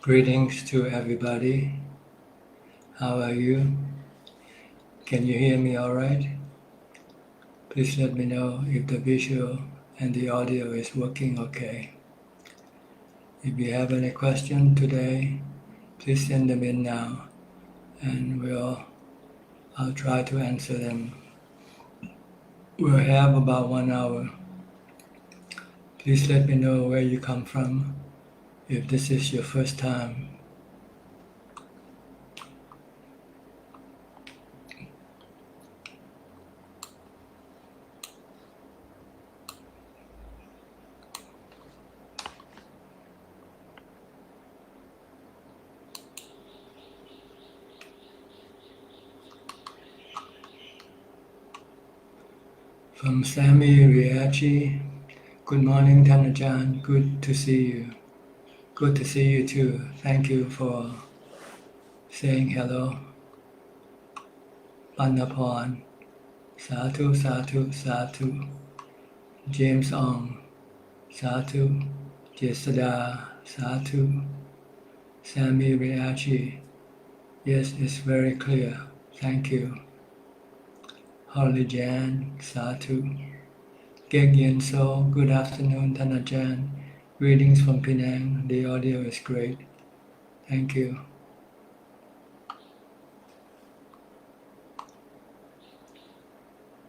Greetings to everybody. How are you? Can you hear me all right? Please let me know if the visual and the audio is working okay. If you have any question today, please send them in now and I'll try to answer them. We'll have about 1 hour. Please let me know where you come from if this is your first time. From Sammy Riachi, good morning Ajahn, good to see you. Good to see you too. Thank you for saying hello. Panaporn, Sadhu, Sadhu, Sadhu. James Ong, Sadhu. Jesada, Sadhu. Sammy Riachi, yes, it's very clear. Thank you. Holly Jan, Sadhu. Geg Yen So, good afternoon, Tanajan. Greetings from Penang. The audio is great. Thank you.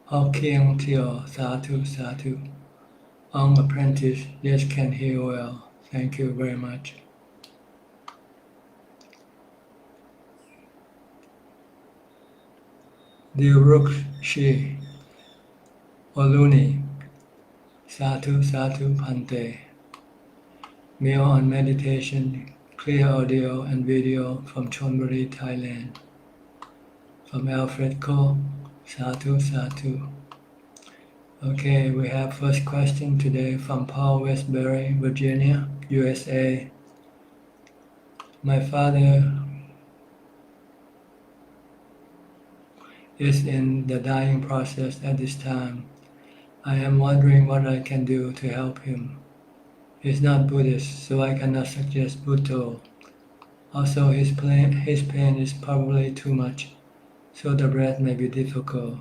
Hokiang Tio, Sadhu, Sadhu. Ong Apprentice, yes, can hear well. Thank you very much. Dirukshi, Oluni, Sadhu, Sadhu, Pante. Meal on meditation, clear audio and video from Chonburi, Thailand. From Alfred Ko, Sadhu, Sadhu. Okay, we have first question today from Paul Westbury, Virginia, USA. My father is in the dying process at this time. I am wondering what I can do to help him. He's not Buddhist, so I cannot suggest Buddha. Also, his pain is probably too much, so the breath may be difficult.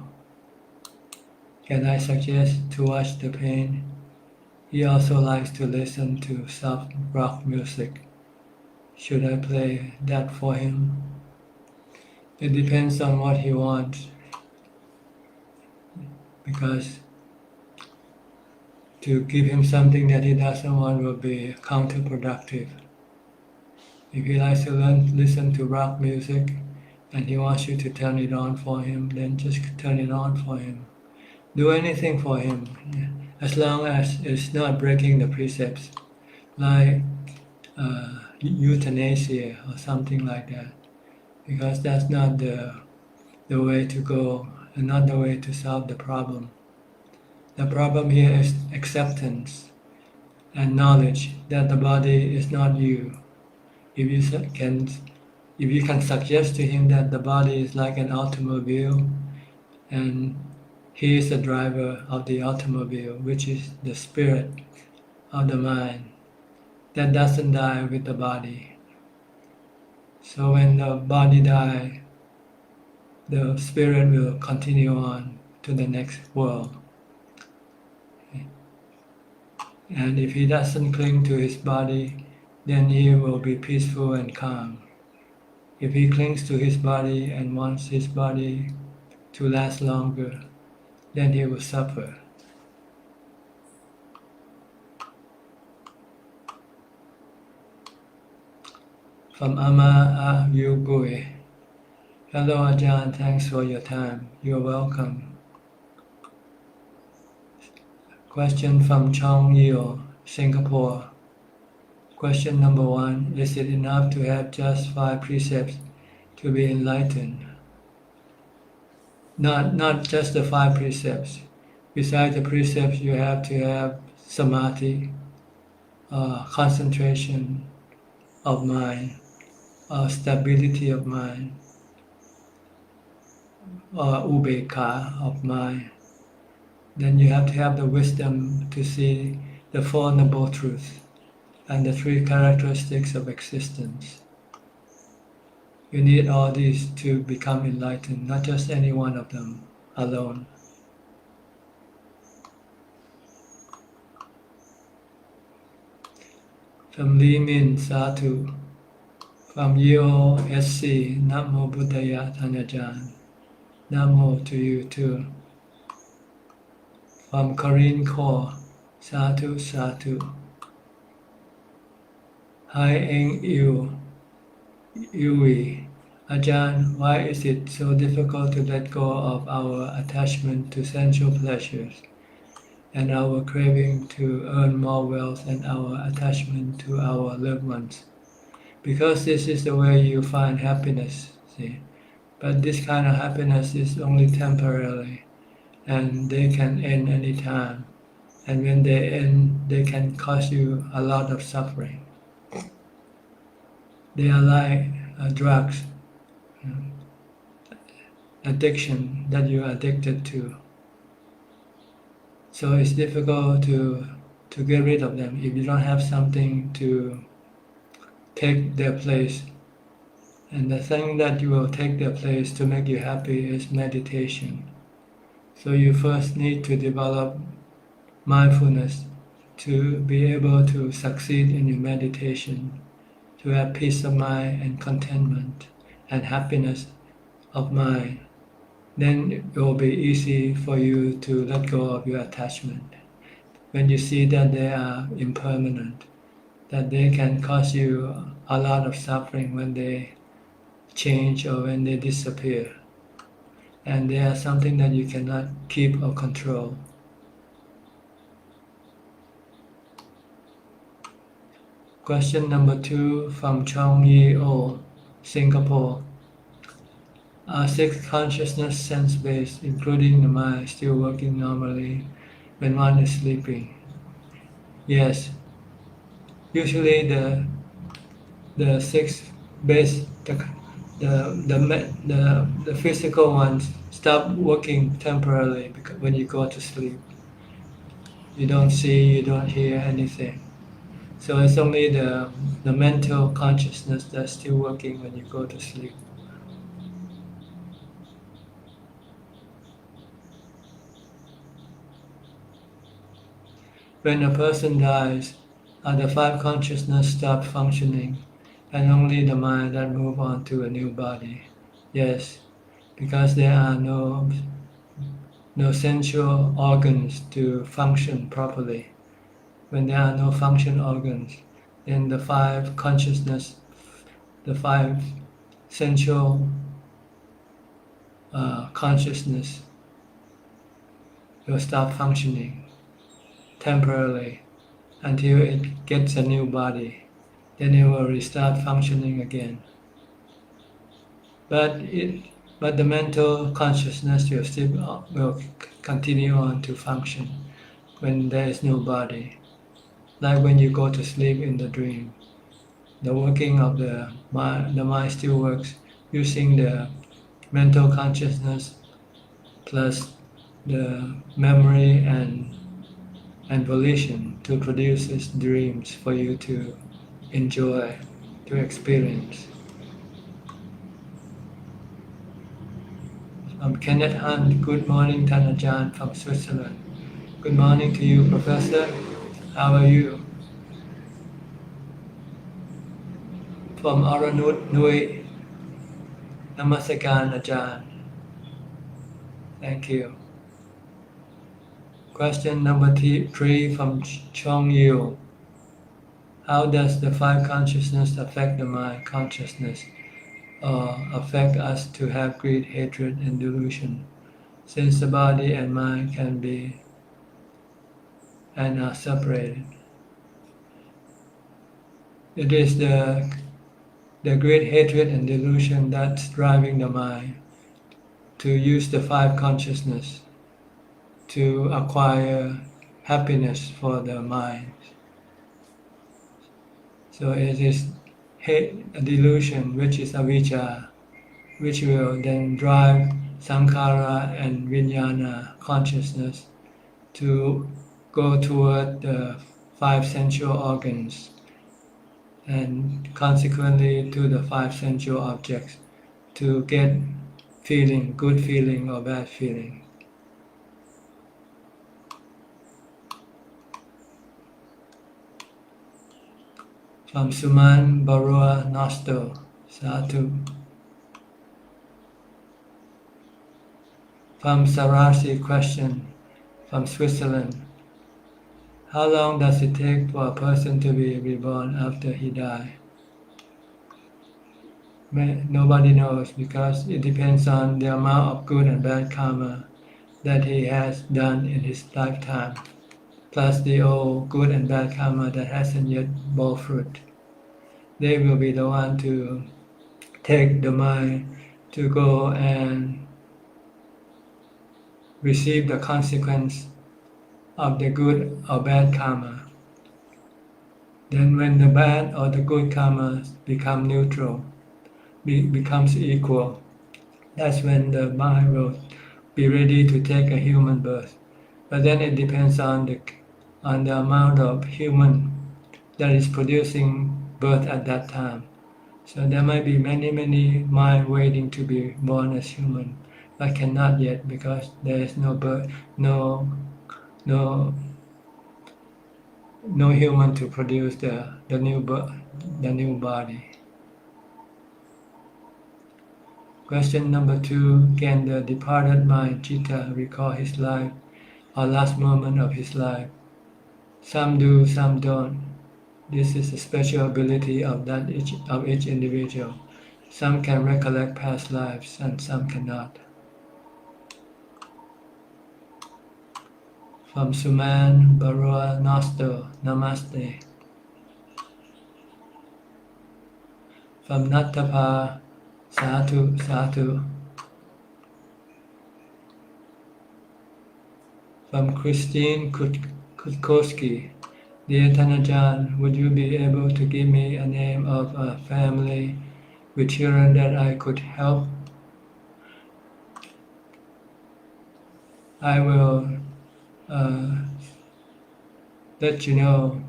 Can I suggest to watch the pain? He also likes to listen to soft rock music. Should I play that for him? It depends on what he wants, because to give him something that he doesn't want will be counterproductive. If he likes to listen to rock music and he wants you to turn it on for him, then just turn it on for him. Do anything for him, as long as it's not breaking the precepts, like euthanasia or something like that, because that's not the way to go and not the way to solve the problem. The problem here is acceptance and knowledge that the body is not you. If you can suggest to him that the body is like an automobile and he is the driver of the automobile, which is the spirit of the mind that doesn't die with the body. So when the body dies, the spirit will continue on to the next world. And if he doesn't cling to his body, then he will be peaceful and calm. If he clings to his body and wants his body to last longer, then he will suffer. From Ama Yugui. Hello Ajahn, thanks for your time. You're welcome. Question from Chong Yeo, Singapore. Question number 1, is it enough to have just 5 precepts to be enlightened? Not just the 5 precepts. Besides the precepts, you have to have samadhi, concentration of mind, stability of mind, ubeka of mind. Then you have to have the wisdom to see the Four Noble Truths, and the three characteristics of existence. You need all these to become enlightened, not just any one of them alone. From Li Min Satu, from UOSC, Namo Buddhaya Thanajan, Namo to you too. From Corinne Kaur, Satu Satu. Hi Eng Yui, Ajahn, why is it so difficult to let go of our attachment to sensual pleasures and our craving to earn more wealth and our attachment to our loved ones? Because this is the way you find happiness, see. But this kind of happiness is only temporary and they can end any time. And when they end, they can cause you a lot of suffering. They are like drugs, addiction that you are addicted to. So it's difficult to get rid of them if you don't have something to take their place. And the thing that you will take their place to make you happy is meditation. So you first need to develop mindfulness to be able to succeed in your meditation, to have peace of mind and contentment and happiness of mind. Then it will be easy for you to let go of your attachment. When you see that they are impermanent, that they can cause you a lot of suffering when they change or when they disappear. And they are something that you cannot keep or control. Question number 2 from Chong Yi O, Singapore. Are 6 consciousness sense-based, including the mind, still working normally when one is sleeping? Yes. Usually the 6 base, the physical ones stop working temporarily because when you go to sleep. You don't see, you don't hear anything. So it's only the mental consciousness that's still working when you go to sleep. When a person dies, the 5 consciousness stop functioning and only the mind that move on to a new body. Yes, because there are no sensual organs to function properly. When there are no function organs, then the 5 consciousness, the 5 sensual consciousness will stop functioning temporarily until it gets a new body. Then it will restart functioning again. But the mental consciousness will continue on to function when there is no body. Like when you go to sleep in the dream, the working of the mind still works using the mental consciousness plus the memory and volition to produce these dreams for you to enjoy, to experience. Kenneth Hunt, good morning, Thanajan from Switzerland. Good morning to you, Professor. How are you? From Aranut Nui, Namaskaran Ajahn. Thank you. Question number 3 from Chong Yu. How does the 5 consciousness affect the mind consciousness or affect us to have greed, hatred, and delusion, since the body and mind can be and are separated? It is the great hatred and delusion that's driving the mind to use the 5 consciousness to acquire happiness for the mind. So it is hate, a delusion, which is avijja, which will then drive sankhara and vijnana consciousness to go toward the 5 sensual organs and consequently to the five sensual objects to get feeling, good feeling or bad feeling. From Suman Barua Nosto, Satu. From Sarasi question, from Switzerland. How long does it take for a person to be reborn after he dies? Nobody knows because it depends on the amount of good and bad karma that he has done in his lifetime, plus the old good and bad karma that hasn't yet bore fruit. They will be the one to take the mind to go and receive the consequence of the good or bad karma. Then when the bad or the good karma become neutral, becomes equal, that's when the mind will be ready to take a human birth. But then it depends on the amount of human that is producing birth at that time. So there might be many mind waiting to be born as human, but cannot yet because there is no birth, no human to produce the new body. Question number 2: Can the departed mind Chitta recall his life or last moment of his life? Some do, some don't. This is a special ability of each individual. Some can recollect past lives and some cannot. From Suman Barua Nosto, Namaste. From Nattapa, Satu, Satu. From Christine Kutkowski. Dear Tanajan, would you be able to give me a name of a family with children that I could help? I will let you know.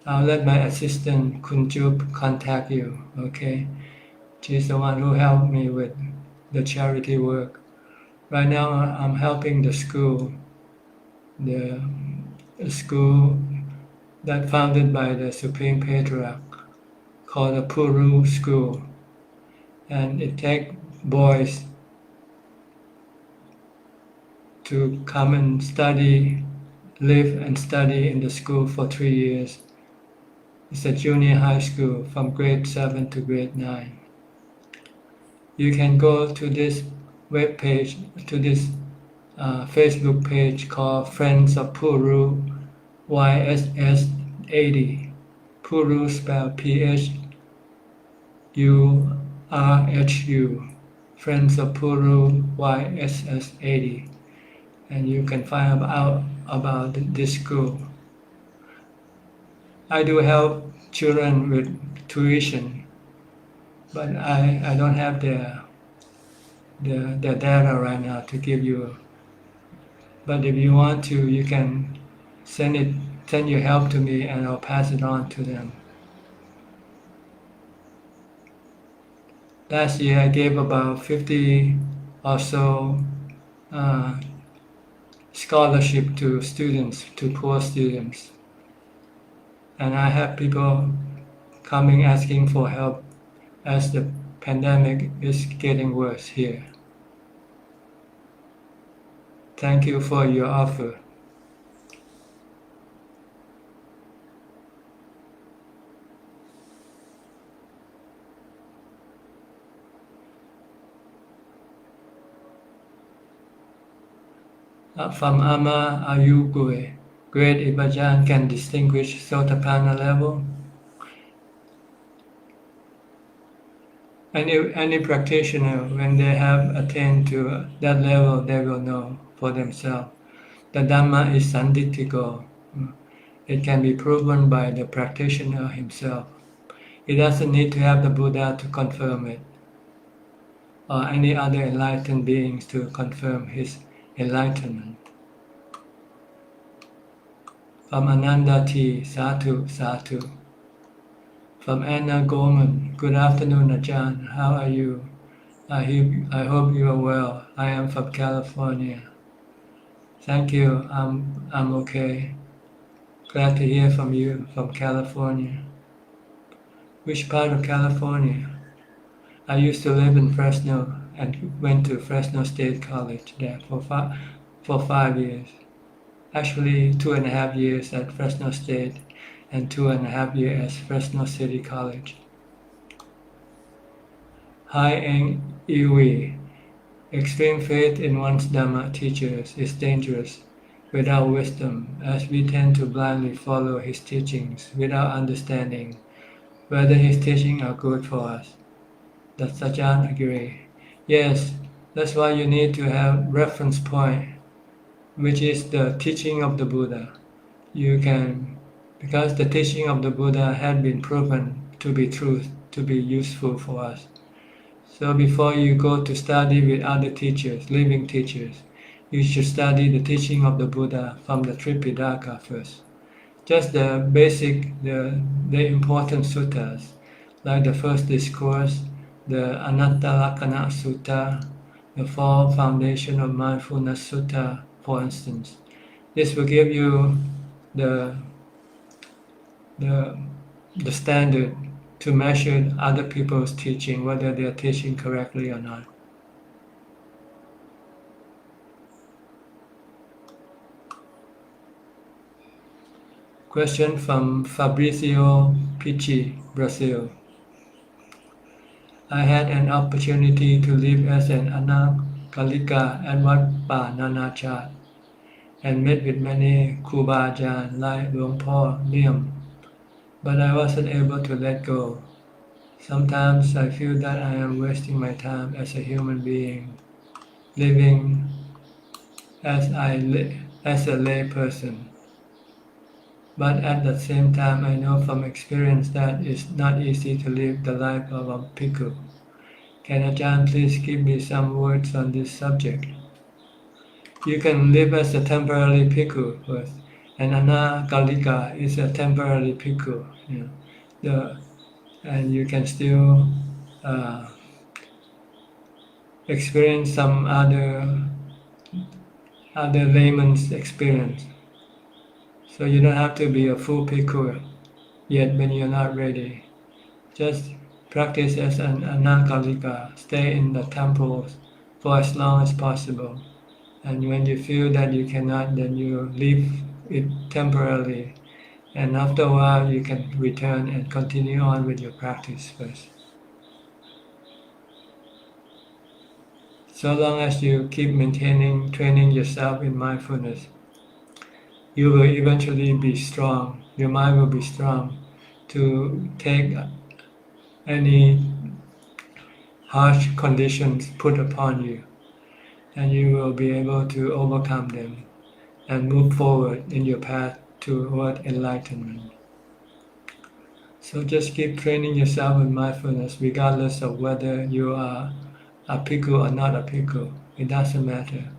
I'll let my assistant Kunjup contact you, okay? She's the one who helped me with the charity work. Right now I'm helping the school, the school that founded by the Supreme Patriarch called the Puru School. And it takes boys to come and study, live and study in the school for 3 years. It's a junior high school from grade 7 to grade 9. You can go to this web page, to this Facebook page called Friends of Puru, YSS 80. Puru spelled PHURHU. Friends of Puru, YSS 80. And you can find out about this school. I do help children with tuition, but I don't have the data right now to give you. But if you want to, you can send your help to me and I'll pass it on to them. Last year I gave about 50 or so scholarship to students, to poor students. And I have people coming asking for help as the pandemic is getting worse here. Thank you for your offer. From Ama Ayugwe, great if Ajahn can distinguish Sotapanna level. Any practitioner, when they have attained to that level, they will know for themselves. The Dhamma is sanditiko. It can be proven by the practitioner himself. He doesn't need to have the Buddha to confirm it, or any other enlightened beings to confirm his enlightenment. From Ananda T, Satu, Satu. From Anna Gorman. Good afternoon, Ajahn. How are you? I hope you are well. I am from California. Thank you. I'm okay. Glad to hear from you from California. Which part of California? I used to live in Fresno and went to Fresno State College there for 5 years. Actually, 2.5 years at Fresno State and 2.5 years at Fresno City College. Hi Eng Iwi. Extreme faith in one's Dhamma teachers is dangerous without wisdom, as we tend to blindly follow his teachings without understanding whether his teachings are good for us. Does Ajahn agree? Yes, that's why you need to have reference point, which is the teaching of the Buddha. Because the teaching of the Buddha had been proven to be truth, to be useful for us. So before you go to study with other teachers, living teachers, you should study the teaching of the Buddha from the Tripitaka first. Just the basic, the important suttas, like the first discourse, the Anattalakkana Sutta, the Four Foundation of Mindfulness Sutta, for instance. This will give you the standard to measure other people's teaching, whether they are teaching correctly or not. Question from Fabrizio Pichi, Brazil. I had an opportunity to live as an anakalika at Wat Pa Nanachat and met with many Kruba Ajahn like Luang Po Liam, but I wasn't able to let go. Sometimes I feel that I am wasting my time as a human being, living as a lay person. But at the same time, I know from experience that it's not easy to live the life of a bhikkhu. Can Ajahn please give me some words on this subject? You can live as a temporary bhikkhu first, and anakalika is a temporary bhikkhu. And you can still experience some other layman's experience. So you don't have to be a full bhikkhu yet when you're not ready. Just practice as an anakalika, stay in the temples for as long as possible. And when you feel that you cannot, then you leave it temporarily. And after a while, you can return and continue on with your practice first. So long as you keep training yourself in mindfulness, you will eventually be strong. Your mind will be strong to take any harsh conditions put upon you, and you will be able to overcome them and move forward in your path toward enlightenment. So just keep training yourself in mindfulness regardless of whether you are a bhikkhu or not a bhikkhu. It doesn't matter.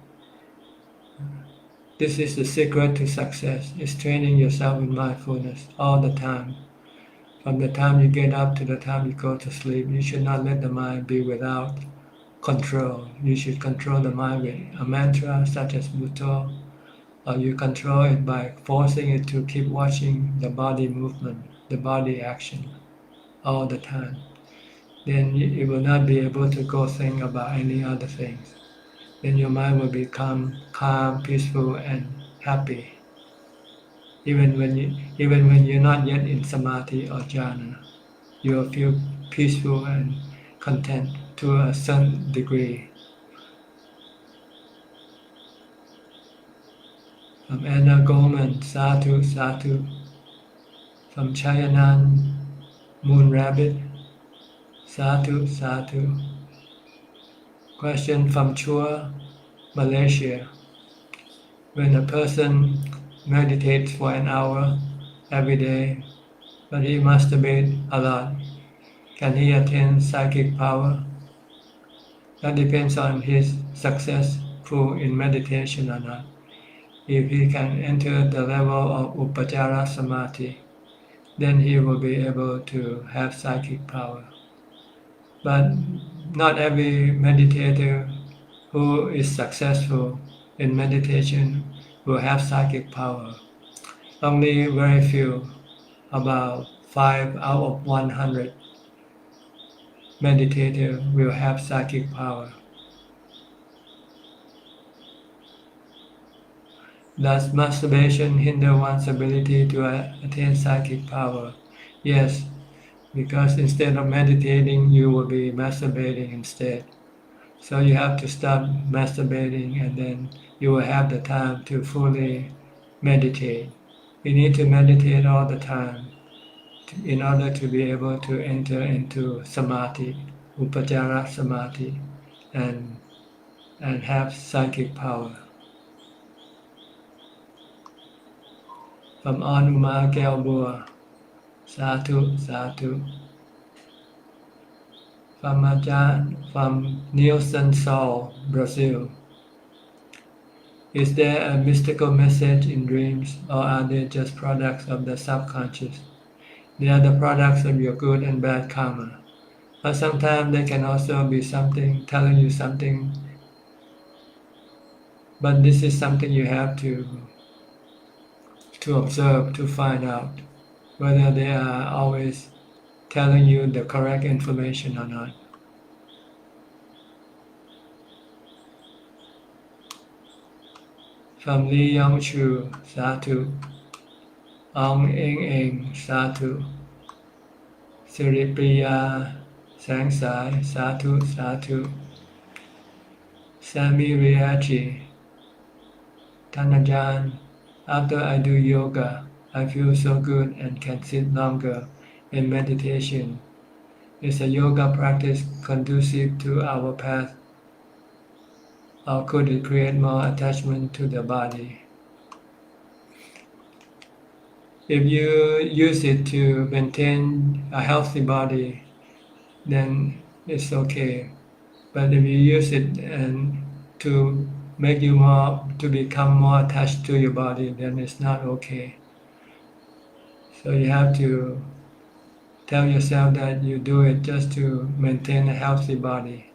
This is the secret to success, is training yourself in mindfulness all the time. From the time you get up to the time you go to sleep, you should not let the mind be without control. You should control the mind with a mantra such as Bhutto, or you control it by forcing it to keep watching the body movement, the body action all the time. Then it will not be able to go think about any other things. Then your mind will become calm, peaceful, and happy. Even when you're not yet in samadhi or jhana, you will feel peaceful and content to a certain degree. From Anna Goldman, Sadhu, Sadhu. From Chayanan, Moon Rabbit, Sadhu, Sadhu. Question from Chua, Malaysia. When a person meditates for an hour every day, but he masturbates a lot, can he attain psychic power? That depends on his successful in meditation or not. If he can enter the level of Upajjhara Samadhi, then he will be able to have psychic power. But not every meditator who is successful in meditation will have psychic power. Only very few, about 5 out of 100 meditators will have psychic power. Does masturbation hinder one's ability to attain psychic power? Yes, because instead of meditating, you will be masturbating instead. So you have to stop masturbating and then you will have the time to fully meditate. You need to meditate all the time in order to be able to enter into samadhi, upajjara samadhi, and have psychic power. From Anuma Gelbua, Satu, Satu. From Ajahn, from Nielsen Saul, Brazil. Is there a mystical message in dreams, or are they just products of the subconscious? They are the products of your good and bad karma. But sometimes they can also be something telling you something. But this is something you have to observe to find out whether they are always telling you the correct information or not. From Lee Yong Chu, Satu. Ong Eng Eng, Satu. Siripriya, Sang Sai, Satu, Satu. Sami Riachi, Tanajan. After I do yoga, I feel so good and can sit longer in meditation. Is a yoga practice conducive to our path, or could it create more attachment to the body? If you use it to maintain a healthy body, then it's okay. But if you use it and to make you to become more attached to your body, then it's not okay. So you have to tell yourself that you do it just to maintain a healthy body,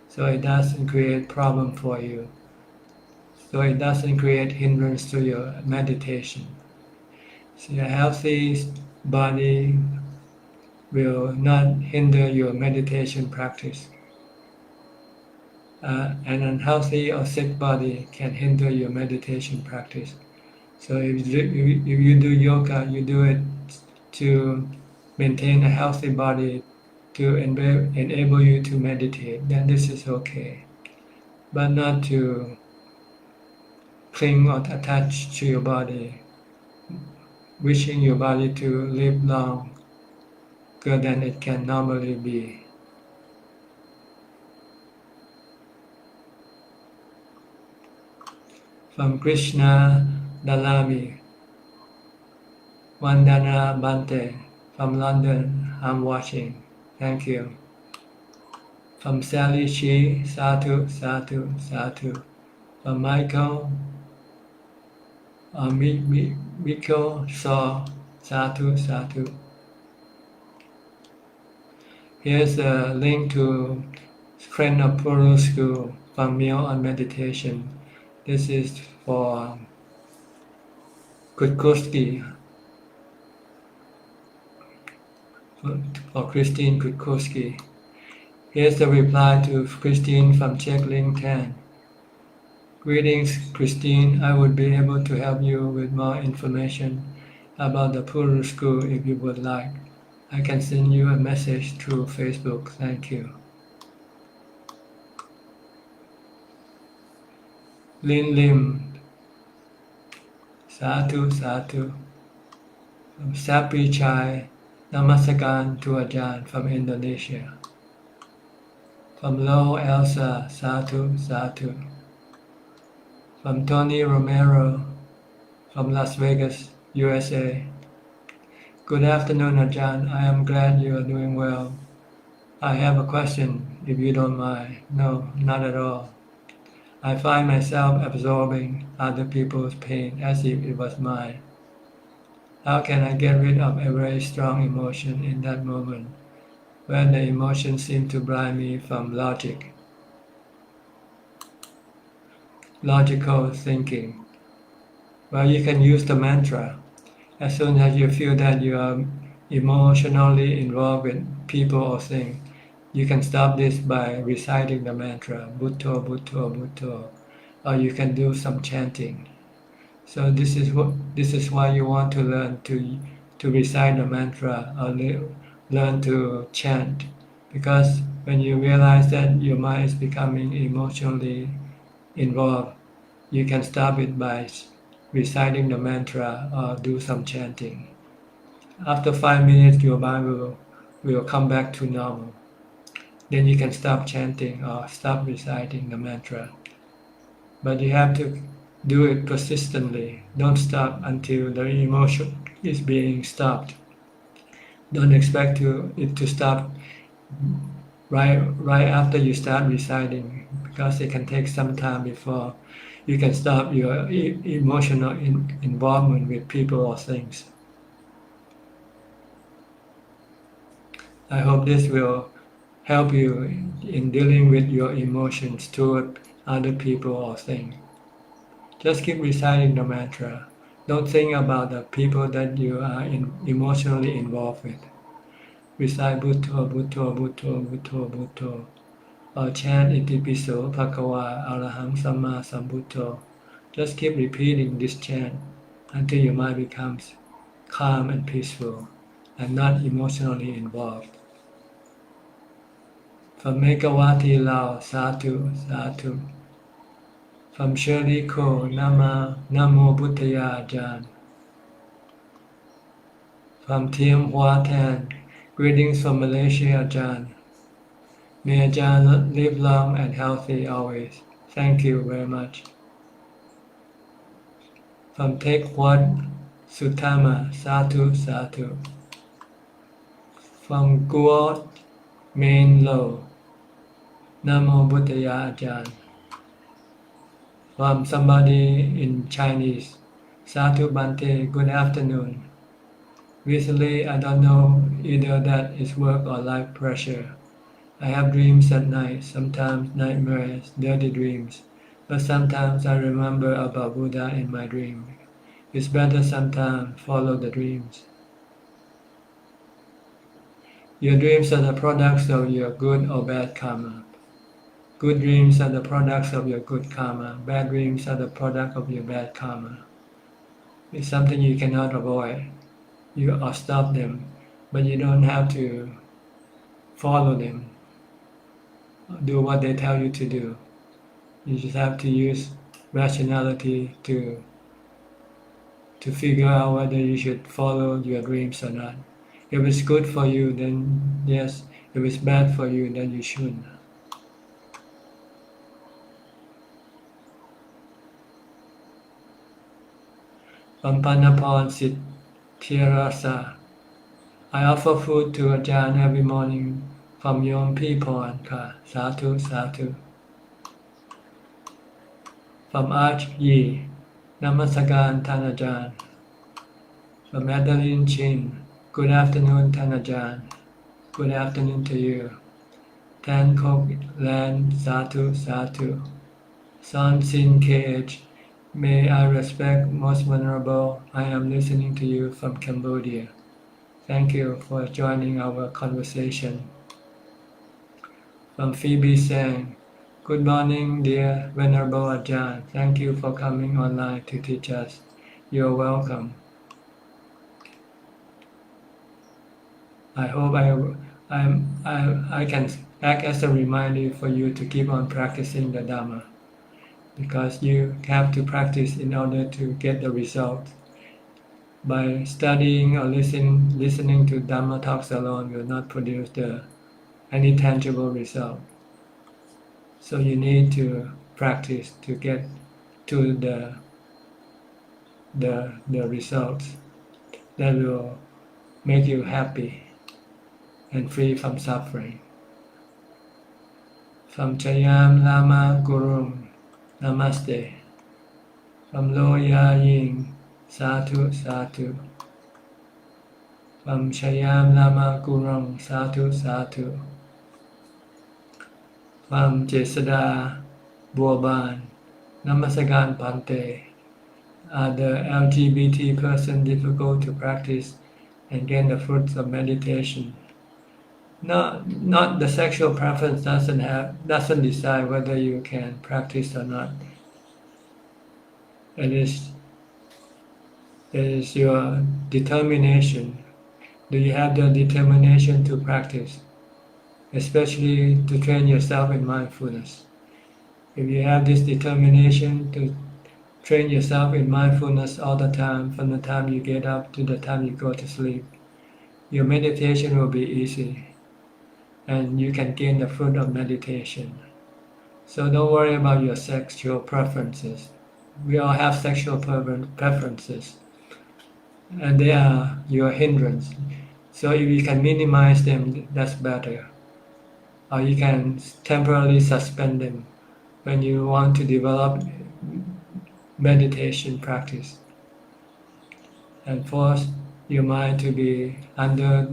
so it doesn't create problem for you. So it doesn't create hindrance to your meditation. So a healthy body will not hinder your meditation practice. An unhealthy or sick body can hinder your meditation practice. So if you do yoga, you do it to maintain a healthy body, to enable you to meditate, then this is okay. But not to cling or attach to your body, wishing your body to live longer than it can normally be. From Krishna Dalami, Vandana Bante, from London, I'm watching. Thank you. From Sally Chi, Satu, Satu, Satu. From Michael, Miko Saw, Satu, Satu. Here's a link to Friend of Puru School from Meal on Meditation. This is for Kutkuski, for Christine Kutkuski. Here's the reply to Christine from Czech Link 10. Greetings, Christine. I would be able to help you with more information about the Puru School if you would like. I can send you a message through Facebook. Thank you. Lin Lim, Satu, Satu. From Sapi Chai, Namaskaran to Ajahn from Indonesia. From Lo Elsa, Satu, Satu. From Tony Romero, from Las Vegas, USA. Good afternoon, Ajahn. I am glad you are doing well. I have a question, if you don't mind. No, not at all. I find myself absorbing other people's pain as if it was mine. How can I get rid of a very strong emotion in that moment when the emotion seems to blind me from logical thinking? Well, you can use the mantra. As soon as you feel that you are emotionally involved with people or things, you can stop this by reciting the mantra, Bhutto, Bhutto, Bhutto, or you can do some chanting. So this is why you want to learn to recite the mantra or learn to chant, because when you realize that your mind is becoming emotionally involved, you can stop it by reciting the mantra or do some chanting. After 5 minutes, your mind will come back to normal. Then you can stop chanting or stop reciting the mantra. But you have to do it persistently. Don't stop until the emotion is being stopped. Don't expect it to stop right after you start reciting, because it can take some time before you can stop your emotional involvement with people or things. I hope this will help you in dealing with your emotions toward other people or things. Just keep reciting the mantra. Don't think about the people that you are emotionally involved with. Recite Bhutto, Bhutto, Bhutto, Bhutto, Bhutto. Or chant Itipiso Bhagava Araham Samma Sambuddho. Just keep repeating this chant until your mind becomes calm and peaceful and not emotionally involved. From Megawati Lao, Satu, Satu. From Shirley Ko, Namo Buddhaya Ajahn. From Tiem Hoa Tan, greetings from Malaysia Ajahn. May Ajahn live long and healthy always. Thank you very much. From Take What Sutama, Satu, Satu. From Guot Main Lo, Namo Buddhaya Ajahn. From somebody in Chinese, Satu Bante, good afternoon. Recently, I don't know either that is work or life pressure. I have dreams at night, sometimes nightmares, dirty dreams, but sometimes I remember about Buddha in my dream. It's better sometimes follow the dreams. Your dreams are the products of your good or bad karma. Good dreams are the products of your good karma. Bad dreams are the product of your bad karma. It's something you cannot avoid. You or stop them, but you don't have to follow them. Do what they tell you to do. You just have to use rationality to figure out whether you should follow your dreams or not. If it's good for you, then yes. If it's bad for you, then you shouldn't. From Panapon Sitirasa, I offer food to Ajahn every morning from Yom Pipon Ka. Satu, Satu. From Arch Yi, Namasagan Tan Ajahn. From Madeline Chin, good afternoon Tan Ajahn. Good afternoon to you. Tan Kok Lan, Satu, Satu. Son Sin KH, may I respect most venerable. I am listening to you from Cambodia. Thank you for joining our conversation. From Phoebe Sang, good morning dear Venerable Ajahn. Thank you for coming online to teach us. You're welcome. I hope I can act as a reminder for you to keep on practicing the Dhamma, because you have to practice in order to get the result. By studying or listening to Dhamma talks alone will not produce any tangible result. So you need to practice to get to the results that will make you happy and free from suffering. From Chayam Lama Gurum, Namaste. From Loya Ying, Satu, Satu. From Chayam Lama Gurung Sadhu Sadhu. From Jesada Boban Namasagan Bhante. Are the LGBT person difficult to practice and gain the fruits of meditation? No, not the sexual preference doesn't decide whether you can practice or not. It is your determination. Do you have the determination to practice, especially to train yourself in mindfulness? If you have this determination to train yourself in mindfulness all the time, from the time you get up to the time you go to sleep, your meditation will be easy and you can gain the fruit of meditation. So don't worry about your sexual preferences. We all have sexual preferences and they are your hindrance. So if you can minimize them, that's better. Or you can temporarily suspend them when you want to develop meditation practice and force your mind to be under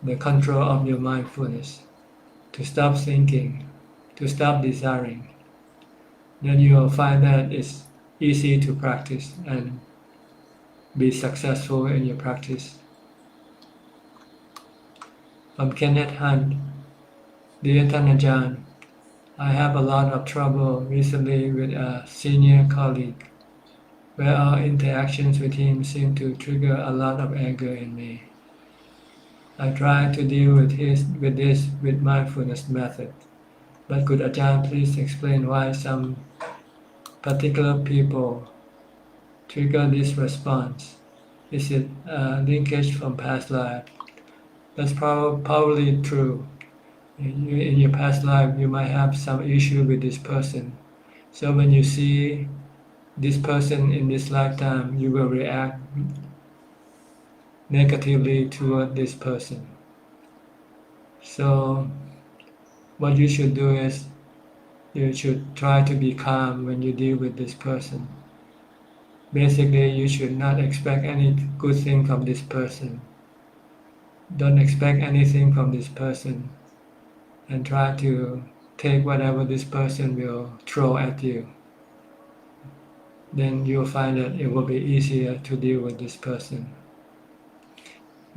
the control of your mindfulness, to stop thinking, to stop desiring. Then you will find that it's easy to practice and be successful in your practice. From Kenneth Hunt, Dear Ajahn, I have a lot of trouble recently with a senior colleague, where our interactions with him seem to trigger a lot of anger in me. I try to deal with this with mindfulness method, but could Ajahn please explain why some particular people trigger this response? Is it a linkage from past life? That's probably true. In your past life, you might have some issue with this person. So when you see this person in this lifetime, you will react negatively toward this person. So what you should do is you should try to be calm when you deal with this person. Basically, you should not expect any good thing from this person. Don't expect anything from this person and try to take whatever this person will throw at you. Then you'll find that it will be easier to deal with this person.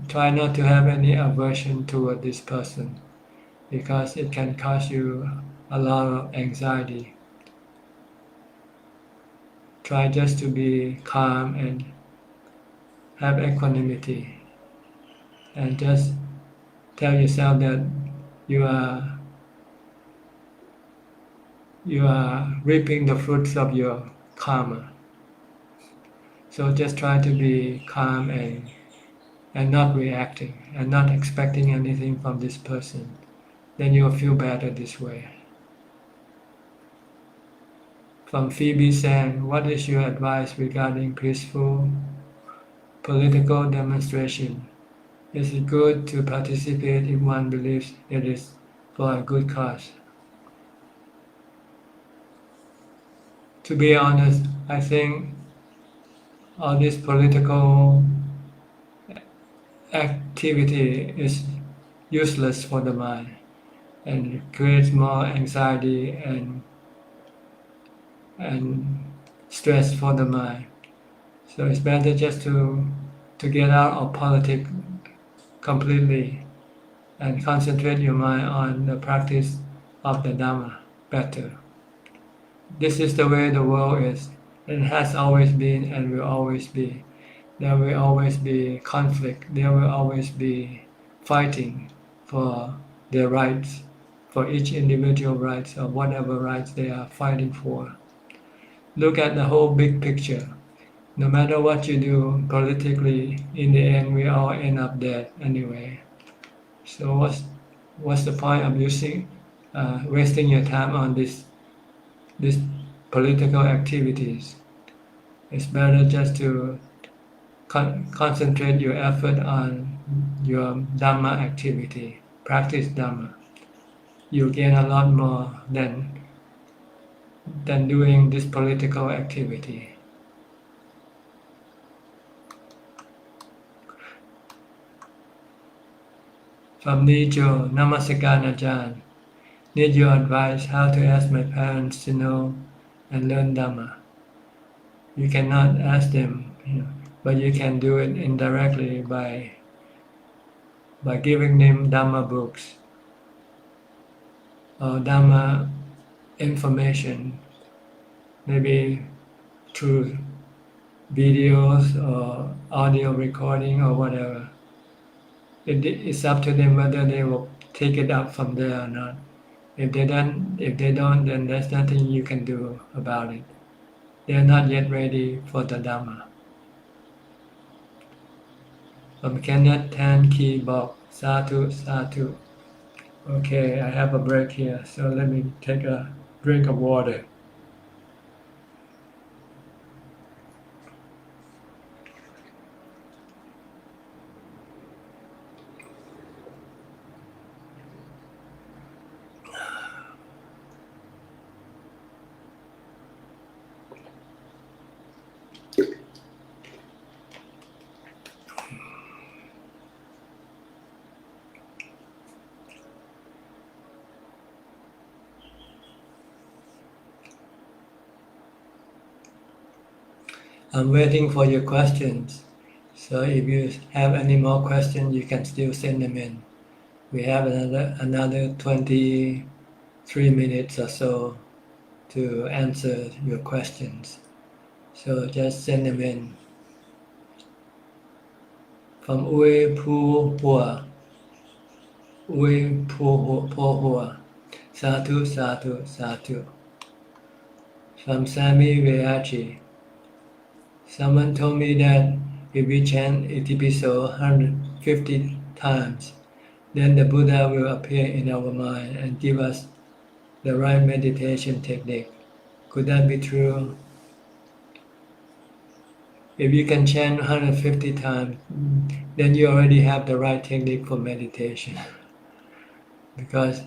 Try not to have any aversion toward this person because it can cause you a lot of anxiety. Try just to be calm and have equanimity and just tell yourself that you are reaping the fruits of your karma. So just try to be calm and not reacting and not expecting anything from this person. Then you'll feel better this way. From Phoebe San, what is your advice regarding peaceful political demonstration? Is it good to participate if one believes it is for a good cause? To be honest, I think all this political activity is useless for the mind and creates more anxiety and stress for the mind. So it's better just to get out of politics completely and concentrate your mind on the practice of the Dhamma better. This is the way the world is. It has always been and will always be. There will always be conflict. There will always be fighting for their rights, for each individual rights or whatever rights they are fighting for. Look at the whole big picture. No matter what you do politically, in the end we all end up dead anyway. So what's the point of wasting your time on this political activities? It's better just to concentrate your effort on your Dhamma activity, practice Dhamma. You gain a lot more than doing this political activity. From Nijo, Namaskar Ajahn. Need your advice how to ask my parents to know and learn Dhamma. You cannot ask them, but you can do it indirectly by giving them Dhamma books or Dhamma information, maybe through videos or audio recording or whatever. It's up to them whether they will take it up from there or not. If they don't, then there's nothing you can do about it. They are not yet ready for the Dhamma. From Kenneth Tan Ki Bok, Sadhu, Sadhu. Okay, I have a break here, so let me take a drink of water. I'm waiting for your questions. So if you have any more questions, you can still send them in. We have another 23 minutes or so to answer your questions. So just send them in. From Ue Pu Hua. Ue Pu Hua. Sadhu, Sadhu, Sadhu. From Sami Veachi. Someone told me that if we chant Itipiso 150 times, then the Buddha will appear in our mind and give us the right meditation technique. Could that be true? If you can chant 150 times, then you already have the right technique for meditation. Because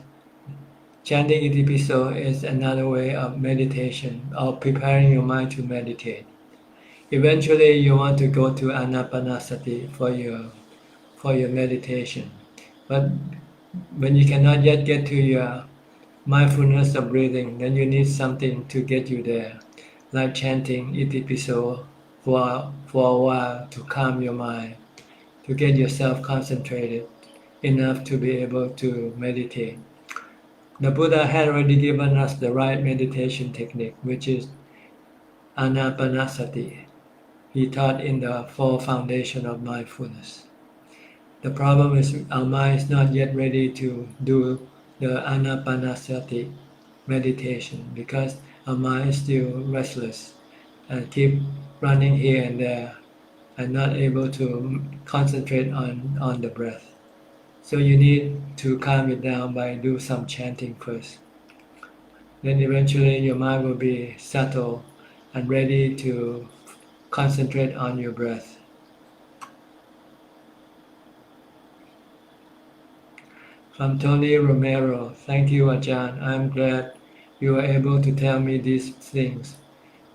chanting Itipiso is another way of meditation, of preparing your mind to meditate. Eventually, you want to go to Anapanasati for your meditation. But when you cannot yet get to your mindfulness of breathing, then you need something to get you there, like chanting Itipiso for a while to calm your mind, to get yourself concentrated enough to be able to meditate. The Buddha had already given us the right meditation technique, which is Anapanasati. He taught in the four foundations of mindfulness. The problem is our mind is not yet ready to do the Anapanasati meditation because our mind is still restless and keep running here and there and not able to concentrate on the breath. So you need to calm it down by do some chanting first. Then eventually your mind will be settled and ready to concentrate on your breath. From Tony Romero, thank you Ajahn. I'm glad you were able to tell me these things,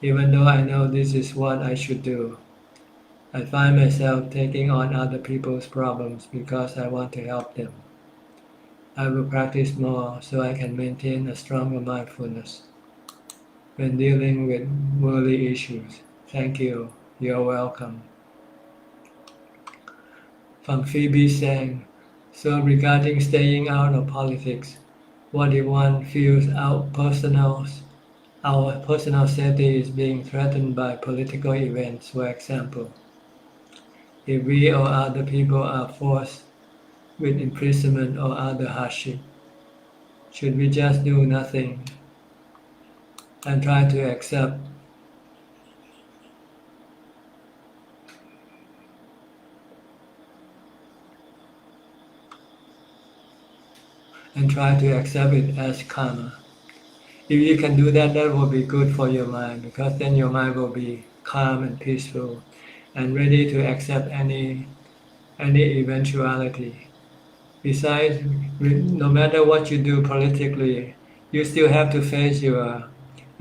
even though I know this is what I should do. I find myself taking on other people's problems because I want to help them. I will practice more so I can maintain a stronger mindfulness when dealing with worldly issues. Thank you. You're welcome. From Phoebe Sang, so regarding staying out of politics, what if one feels our personal safety is being threatened by political events, for example? If we or other people are forced with imprisonment or other hardship, should we just do nothing and try to accept it as karma? If you can do that, that will be good for your mind because then your mind will be calm and peaceful and ready to accept any eventuality. Besides, no matter what you do politically, you still have to face your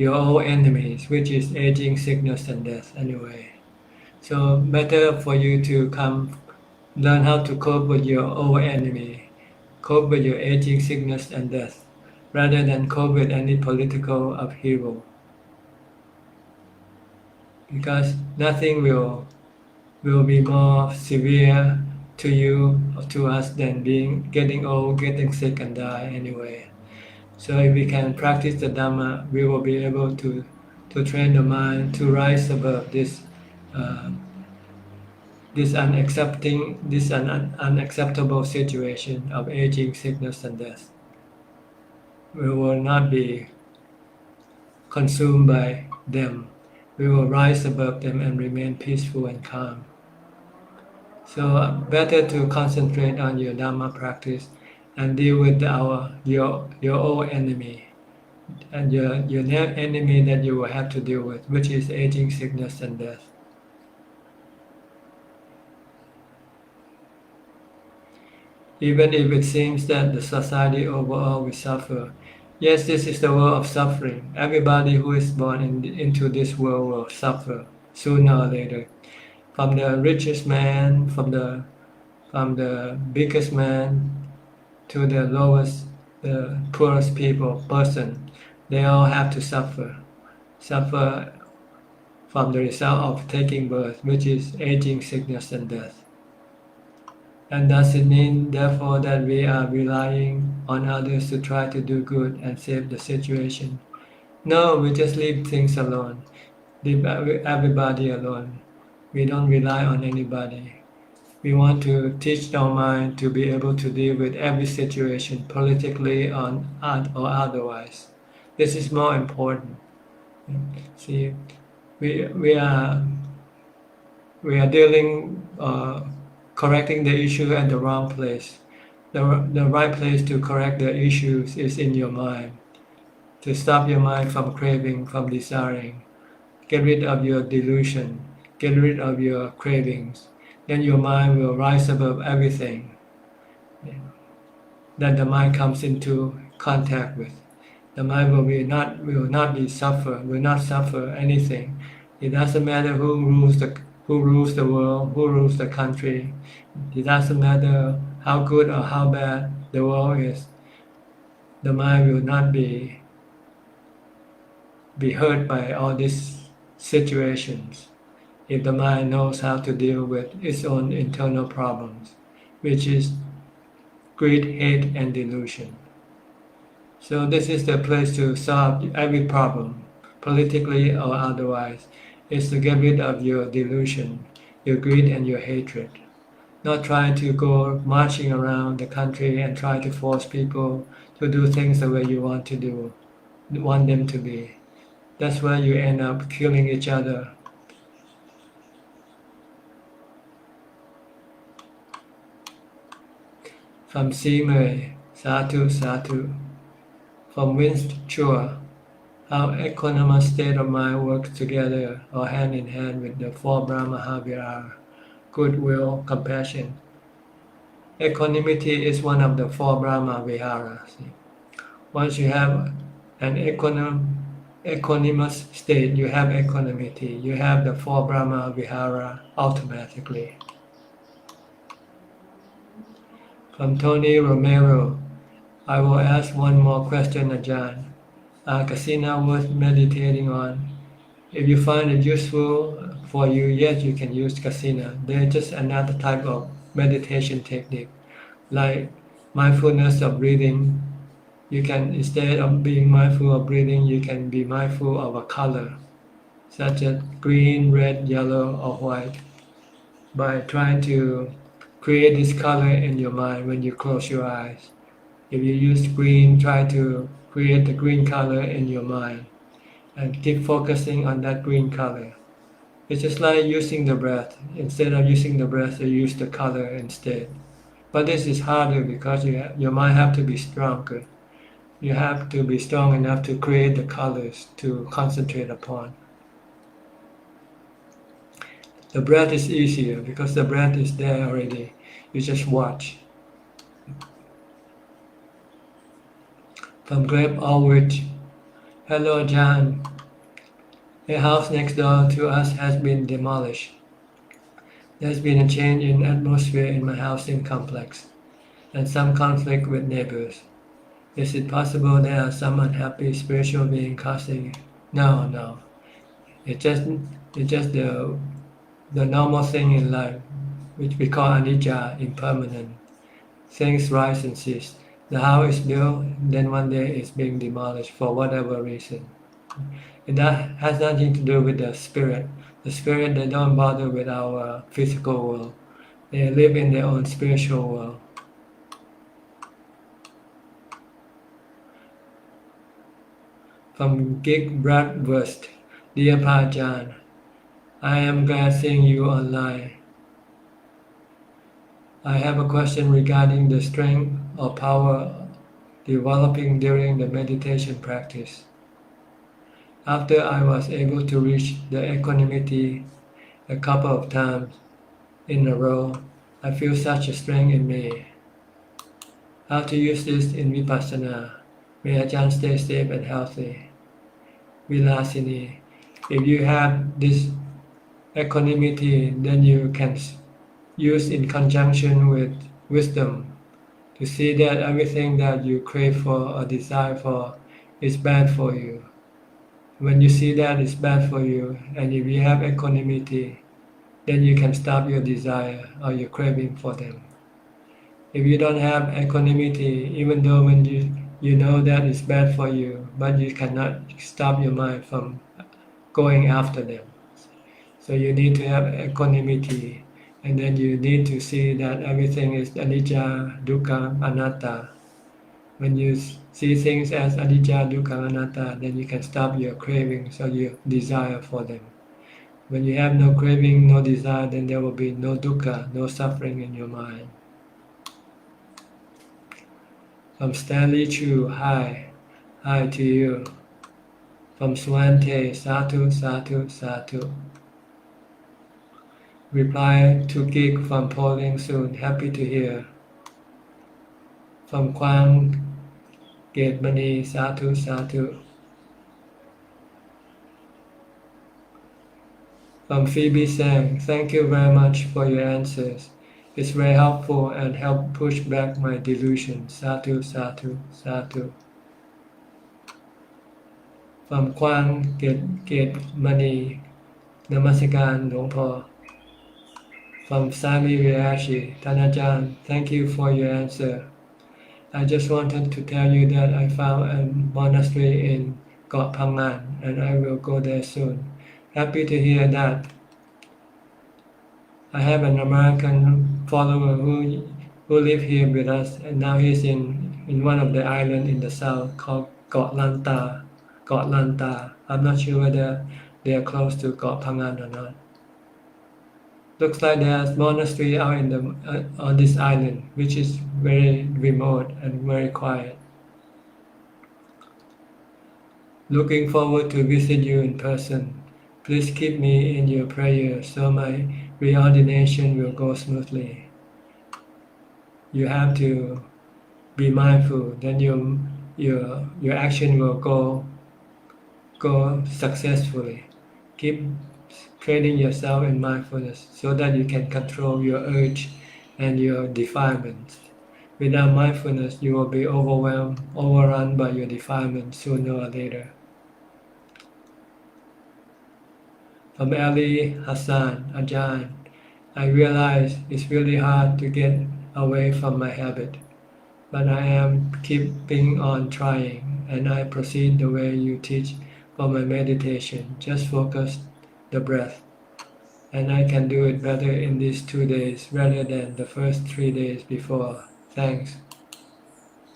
old enemies, which is aging, sickness, and death anyway. So better for you to learn how to cope with your old enemy cope with your aging, sickness, and death, rather than cope with any political upheaval. Because nothing will be more severe to you or to us than getting old, getting sick, and die anyway. So if we can practice the Dhamma, we will be able to train the mind to rise above uh, this unacceptable situation of aging, sickness, and death. We will not be consumed by them. We will rise above them and remain peaceful and calm. So better to concentrate on your Dhamma practice and deal with your old enemy and your enemy that you will have to deal with, which is aging, sickness, and death. Even if it seems that the society overall will suffer, yes, this is the world of suffering. Everybody who is born into this world will suffer sooner or later. From the richest man, from the biggest man to the lowest, the poorest person, they all have to suffer from the result of taking birth, which is aging, sickness, and death. And does it mean, therefore, that we are relying on others to try to do good and save the situation? No, we just leave things alone. Leave everybody alone. We don't rely on anybody. We want to teach our mind to be able to deal with every situation, politically or otherwise. This is more important. See, we are dealing, correcting the issue at the wrong place. The right place to correct the issues is in your mind. To stop your mind from craving, from desiring. Get rid of your delusion. Get rid of your cravings. Then your mind will rise above everything that the mind comes into contact with. The mind will not suffer anything. It doesn't matter who rules the world, who rules the country. It doesn't matter how good or how bad the world is. The mind will not be hurt by all these situations if the mind knows how to deal with its own internal problems, which is greed, hate, and delusion. So this is the place to solve every problem, politically or otherwise, is to get rid of your delusion, your greed, and your hatred. Not try to go marching around the country and try to force people to do things the way you want them to be. That's where you end up killing each other. From Simei, Satu Satu. From Winston Chua, how equanimous state of mind works together or hand in hand with the four Brahma-vihara, goodwill, compassion. Equanimity is one of the four Brahma-viharas. Once you have an equanimous state, you have equanimity, you have the four Brahma-vihara automatically. From Tony Romero, I will ask one more question, Ajahn. Are kasina worth meditating on? If you find it useful for you, yes, you can use kasina. They're just another type of meditation technique. Like mindfulness of breathing, you can, instead of being mindful of breathing, you can be mindful of a color, such as green, red, yellow, or white, by trying to create this color in your mind when you close your eyes. If you use green, try to create the green color in your mind and keep focusing on that green color. It's just like using the breath. Instead of using the breath, you use the color instead. But this is harder because your mind have to be stronger. You have to be strong enough to create the colors to concentrate upon. The breath is easier because the breath is there already. You just watch. From Grape Aldrich. Hello, John. A house next door to us has been demolished. There's been a change in atmosphere in my housing complex. and some conflict with neighbors. Is it possible there are some unhappy spiritual being causing? No. It's just the normal thing in life, which we call anicca, impermanent. Things rise and cease. The house is built, then one day it's being demolished for whatever reason. That has nothing to do with the spirit. The spirit, they don't bother with our physical world. They live in their own spiritual world. From Gig Bradwurst, dear Pajan, I am glad seeing you online. I have a question regarding the strength or power developing during the meditation practice. After I was able to reach the equanimity a couple of times in a row, I feel such a strength in me. How to use this in Vipassana? May Ajahn stay safe and healthy. Vilasini, if you have this equanimity, then you can use in conjunction with wisdom to see that everything that you crave for or desire for is bad for you. When you see that it's bad for you, and if you have equanimity, then you can stop your desire or your craving for them. If you don't have equanimity, even though when you know that it's bad for you, but you cannot stop your mind from going after them. So you need to have equanimity, and then you need to see that everything is anicca, dukkha, anatta. When you see things as anicca, dukkha, anatta, then you can stop your cravings or your desire for them. When you have no craving, no desire, then there will be no dukkha, no suffering in your mind. From Stanley Chu, hi to you. From Swante, Satu, Satu, Satu. Reply to Gig from Polling soon, happy to hear. From Kwang Gate Mani, Satu, Satu. From Phoebe Sang, thank you very much for your answers. It's very helpful and help push back my delusion. Satu, Satu, Satu. From Kwang Gate Mani, Namaskaran Luang Por. From Sami Riashi, Tanajan, thank you for your answer. I just wanted to tell you that I found a monastery in Got Phangan and I will go there soon. Happy to hear that. I have an American follower who lives here with us, and now he's in one of the islands in the south called Got Lanta. I'm not sure whether they are close to Got Phangan or not. Looks like there's a monastery out on this island, which is very remote and very quiet. Looking forward to visit you in person. Please keep me in your prayers so my reordination will go smoothly. You have to be mindful, then your action will go successfully. Keep training yourself in mindfulness so that you can control your urge and your defilements. Without mindfulness, you will be overrun by your defilements sooner or later. From Ali Hassan, Ajahn, I realize it's really hard to get away from my habit, but I am keeping on trying, and I proceed the way you teach for my meditation. Just focus the breath, and I can do it better in these 2 days rather than the first 3 days before. Thanks.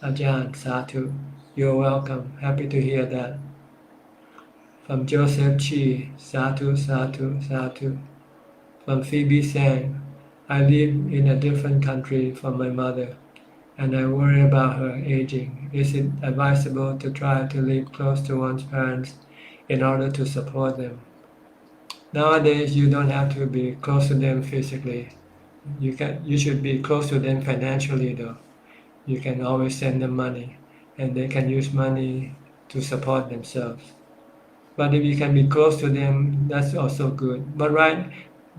Ajahn, Satu. You're welcome. Happy to hear that. From Joseph Chi, Satu, Satu, Satu. From Phoebe Sang, I live in a different country from my mother, and I worry about her aging. Is it advisable to try to live close to one's parents in order to support them? Nowadays, you don't have to be close to them physically. You should be close to them financially, though. You can always send them money, and they can use money to support themselves. But if you can be close to them, that's also good. But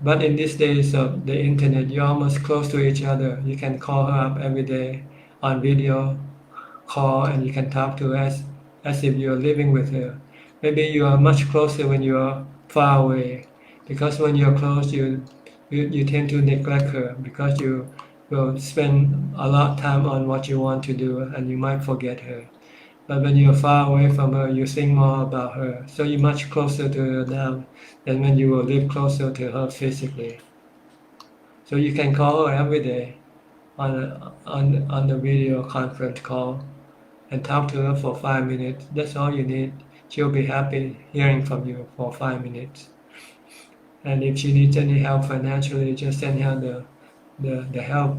But in these days of the internet, you're almost close to each other. You can call her up every day on video call, and you can talk to her as if you're living with her. Maybe you are much closer when you're far away, because when you're close, you tend to neglect her because you will spend a lot of time on what you want to do, and you might forget her. But when you're far away from her, you think more about her. So you're much closer to her now than when you will live closer to her physically. So you can call her every day on the video conference call and talk to her for 5 minutes. That's all you need. She'll be happy hearing from you for 5 minutes. And if she needs any help financially, just send her the help.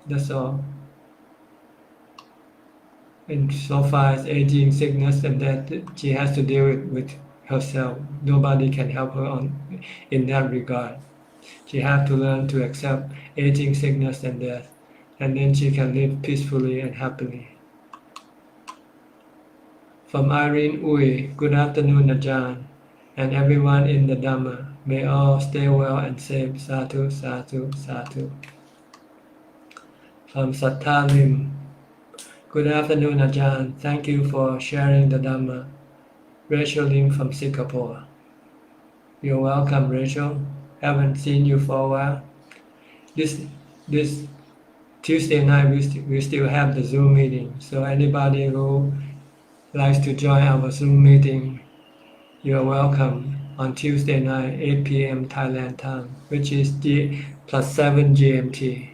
That's all. And so far as aging, sickness, and death, she has to deal with herself. Nobody can help her in that regard. She has to learn to accept aging, sickness, and death, and then she can live peacefully and happily. From Irene Uy, good afternoon, Ajahn, and everyone in the Dhamma. May all stay well and safe. Sadhu, sadhu, sadhu. From Sattha Lim, good afternoon, Ajahn. Thank you for sharing the Dhamma. Rachel Lim from Singapore. You're welcome, Rachel. Haven't seen you for a while. This Tuesday night we still have the Zoom meeting. So anybody who likes to join our Zoom meeting, you're welcome on Tuesday night, 8 p.m. Thailand time, which is +7 GMT.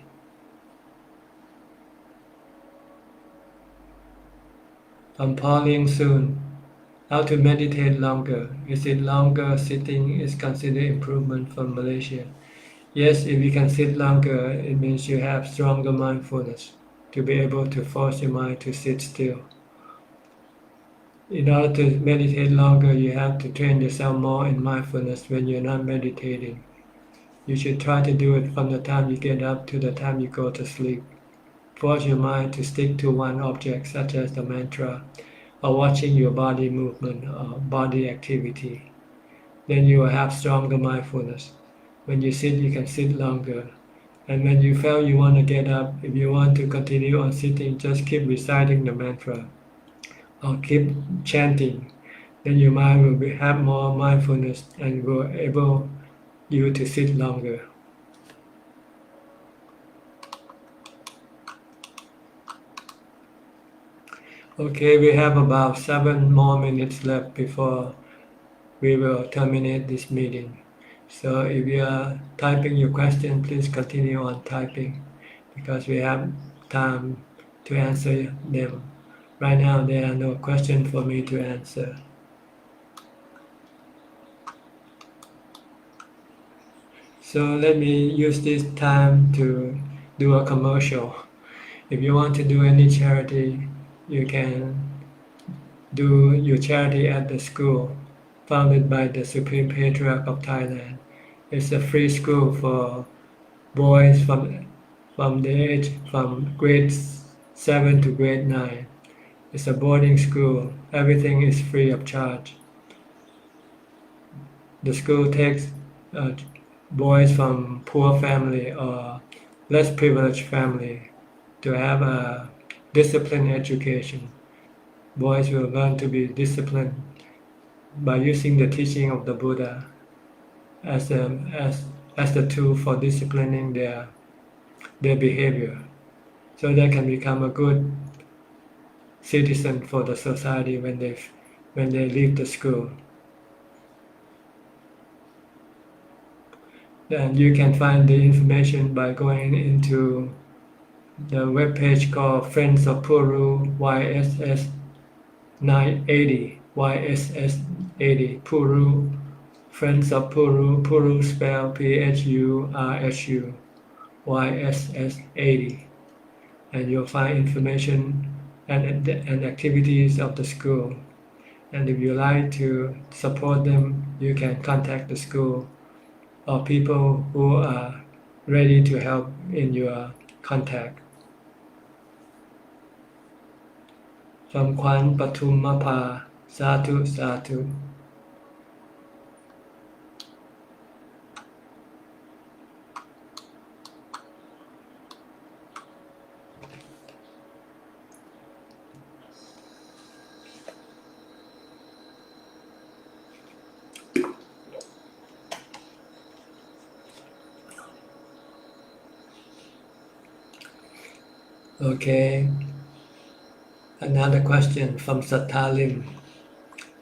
From Pauline Soon, how to meditate longer. Is it longer sitting is considered improvement from Malaysia? Yes, if you can sit longer, it means you have stronger mindfulness to be able to force your mind to sit still. In order to meditate longer, you have to train yourself more in mindfulness when you're not meditating. You should try to do it from the time you get up to the time you go to sleep. Force your mind to stick to one object, such as the mantra, or watching your body movement or body activity. Then you will have stronger mindfulness. When you sit, you can sit longer. And when you feel you want to get up, if you want to continue on sitting, just keep reciting the mantra or keep chanting. Then your mind will have more mindfulness and will able you to sit longer. Okay, we have about 7 more minutes left before we will terminate this meeting. So if you are typing your question, please continue on typing because we have time to answer them. Right now, there are no questions for me to answer. So let me use this time to do a commercial. If you want to do any charity, you can do your charity at the school founded by the Supreme Patriarch of Thailand. It's a free school for boys from the age from grade 7 to grade 9. It's a boarding school. Everything is free of charge. The school takes boys from poor family or less privileged family to have a disciplined education. Boys will learn to be disciplined by using the teaching of the Buddha as the tool for disciplining their behavior, so they can become a good citizen for the society when they leave the school. Then you can find the information by going into the webpage called Friends of Puru YSS 980 YSS 80 Puru, Friends of Puru, Puru spell PHURSU YSS 80, and you'll find information and activities of the school. And if you like to support them, you can contact the school or people who are ready to help in your contact. From Kwan Patumapa, Sadhu Sadhu. Okay. Another question from Satalim.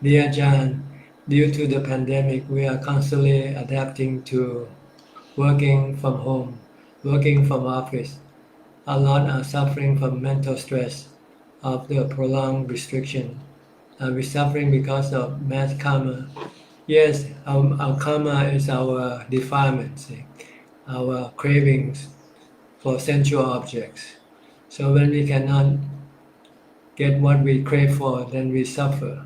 Dear Ajahn, due to the pandemic, we are constantly adapting to working from home, working from office. A lot are suffering from mental stress of the prolonged restriction. Are we suffering because of mass karma? Yes, our karma is our defilements, our cravings for sensual objects. So when we cannot get what we crave for, then we suffer.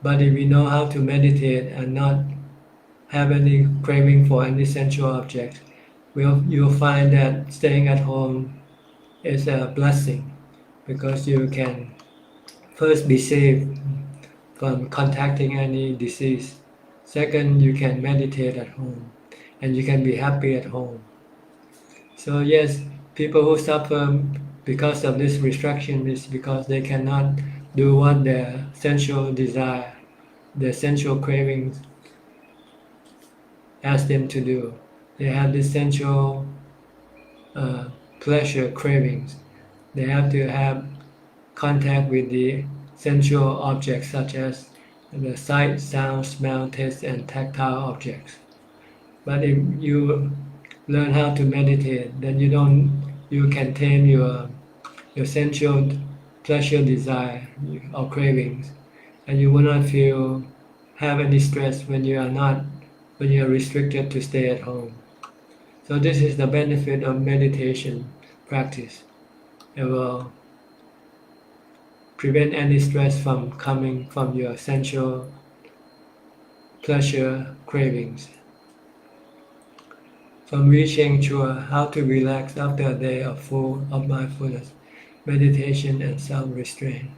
But if we know how to meditate and not have any craving for any sensual objects, you'll find that staying at home is a blessing because you can first be safe from contacting any disease. Second, you can meditate at home and you can be happy at home. So yes, people who suffer because of this restriction is because they cannot do what their sensual desire, their sensual cravings ask them to do. They have this sensual pleasure cravings. They have to have contact with the sensual objects such as the sight, sound, smell, taste, and tactile objects. But if you learn how to meditate, then you can tame your sensual pleasure desire or cravings, and you will not have any stress when you are restricted to stay at home. So this is the benefit of meditation practice. It will prevent any stress from coming from your sensual pleasure cravings. From reaching Chua, how to relax after a day full of mindfulness, meditation, and self-restraint.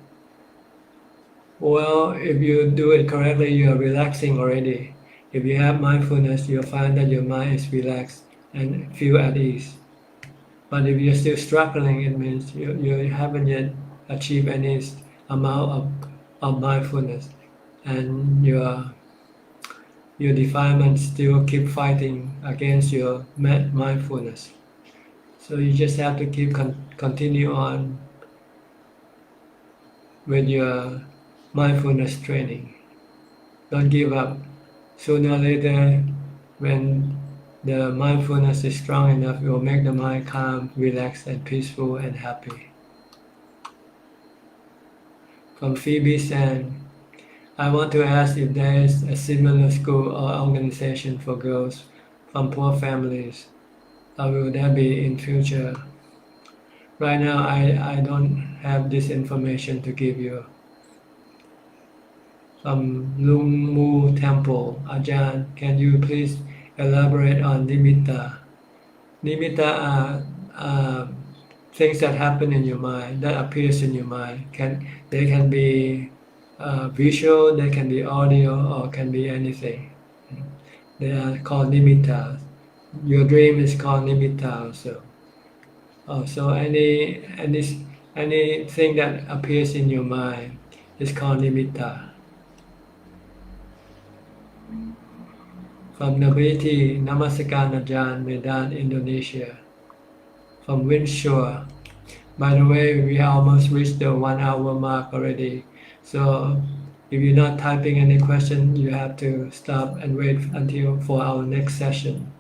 Well, if you do it correctly, you are relaxing already. If you have mindfulness, you'll find that your mind is relaxed and feel at ease. But if you're still struggling, it means you haven't yet achieved any amount of mindfulness, and your defilements still keep fighting against your mindfulness. So you just have to continue on with your mindfulness training. Don't give up. Sooner or later, when the mindfulness is strong enough, it will make the mind calm, relaxed, and peaceful and happy. From Phoebe San, I want to ask if there is a similar school or organization for girls from poor families, or will there be in future? Right now, I don't have this information to give you. From Lung Mu Temple, Ajahn, can you please elaborate on nimitta? Nimitta are things that happen in your mind, that appears in your mind. They can be visual, they can be audio, or can be anything. They are called nimitta. Your dream is called nimitta also. So anything that appears in your mind is called nimitta. From Naviti, Namaskar Ajahn, Medan, Indonesia. From Windshore. By the way, we almost reached the 1 hour mark already. So if you're not typing any question, you have to stop and wait for our next session.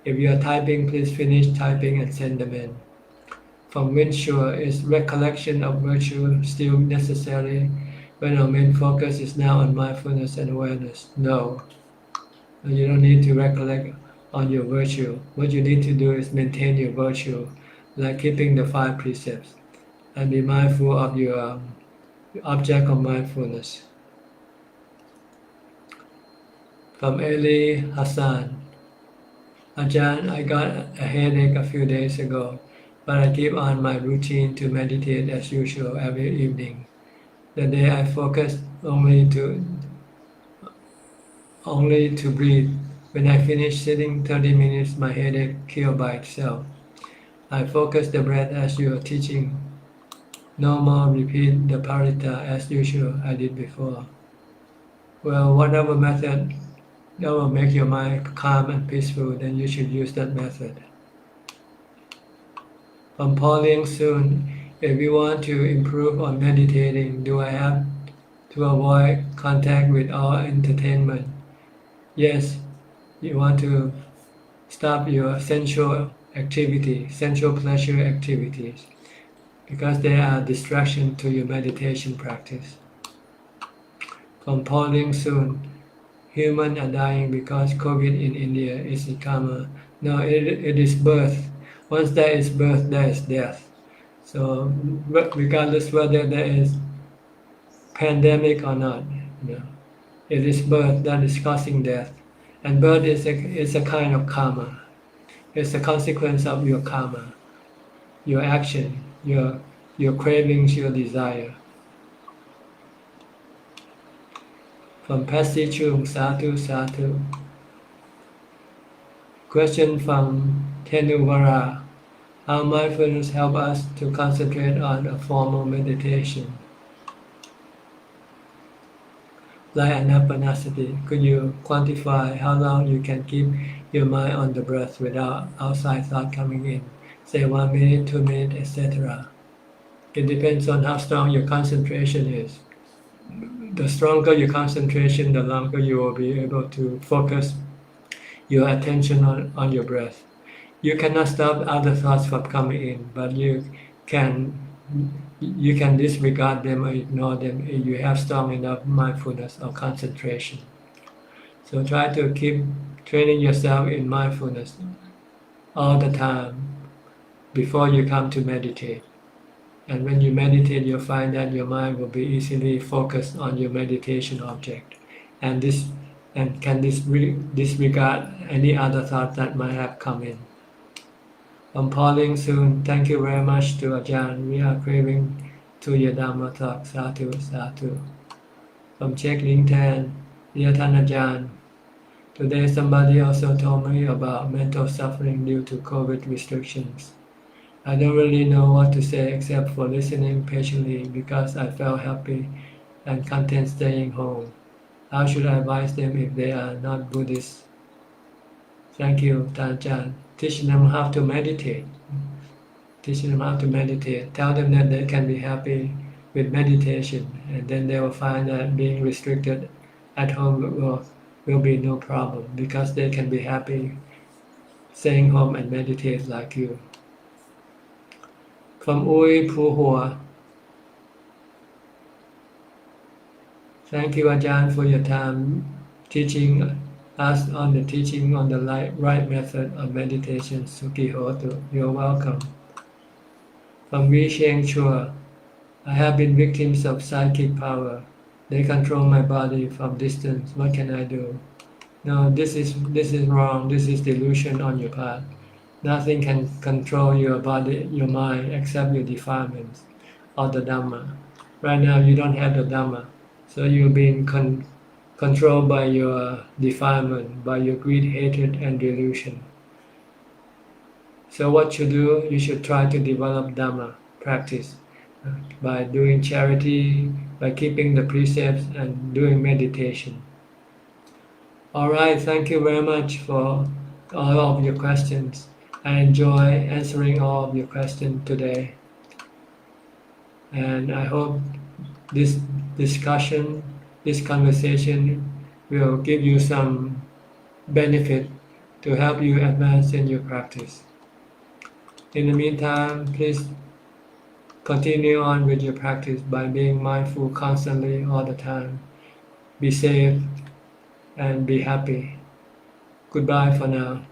If you are typing, please finish typing and send them in. From Windshore, is recollection of virtue still necessary when our main focus is now on mindfulness and awareness? No. You don't need to recollect on your virtue. What you need to do is maintain your virtue, like keeping the 5 precepts, and be mindful of your object of mindfulness. From Eli Hassan, Ajahn, I got a headache a few days ago, but I keep on my routine to meditate as usual every evening. The day I focused only to breathe. When I finish sitting 30 minutes, my headache killed by itself. I focus the breath as you are teaching. No more repeat the parita as usual I did before. Well, whatever method that will make your mind calm and peaceful, then you should use that method. From Pauline soon, if we want to improve on meditating, do I have to avoid contact with all entertainment? Yes, you want to stop your sensual activity, sensual pleasure activities, because they are distraction to your meditation practice. From Pauline soon, humans are dying because COVID in India is a karma. No, it is birth. Once there is birth, there is death. So regardless whether there is pandemic or not, it is birth that is causing death. And birth is a kind of karma. It's a consequence of your karma, your action, your cravings, your desire. From Pasi Chung, Sadhu, Sadhu. Question from Tenuvara. How mindfulness help us to concentrate on a formal meditation? Like anapanasati, could you quantify how long you can keep your mind on the breath without outside thought coming in? Say 1 minute, 2 minutes, etc. It depends on how strong your concentration is. The stronger your concentration, the longer you will be able to focus your attention on your breath. You cannot stop other thoughts from coming in, but you can disregard them or ignore them if you have strong enough mindfulness or concentration. So try to keep training yourself in mindfulness all the time before you come to meditate. And when you meditate, you'll find that your mind will be easily focused on your meditation object, and can disregard any other thought that might have come in. From Pauline soon, thank you very much to Ajahn. We are craving to your Dhamma talk. Sadhu, sadhu. From Czech Ling Tan, dear Tan Ajahn, today somebody also told me about mental suffering due to COVID restrictions. I don't really know what to say except for listening patiently because I felt happy and content staying home. How should I advise them if they are not Buddhists? Thank you, Tan-chan. Teach them how to meditate. Teach them how to meditate. Tell them that they can be happy with meditation, and then they will find that being restricted at home will be no problem because they can be happy staying home and meditate like you. From Ui Puhua. Thank you, Ajahn, for your time teaching us on the right method of meditation. Sukhi Hotu. You're welcome. From Wei Sheng Chua. I have been victims of psychic power. They control my body from distance. What can I do? No, this is wrong. This is delusion on your part. Nothing can control your body, your mind, except your defilements or the Dhamma. Right now, you don't have the Dhamma, so you're being controlled by your defilement, by your greed, hatred, and delusion. So what you do, you should try to develop Dhamma practice by doing charity, by keeping the precepts, and doing meditation. All right, thank you very much for all of your questions. I enjoy answering all of your questions today. And I hope this discussion, this conversation will give you some benefit to help you advance in your practice. In the meantime, please continue on with your practice by being mindful constantly all the time. Be safe and be happy. Goodbye for now.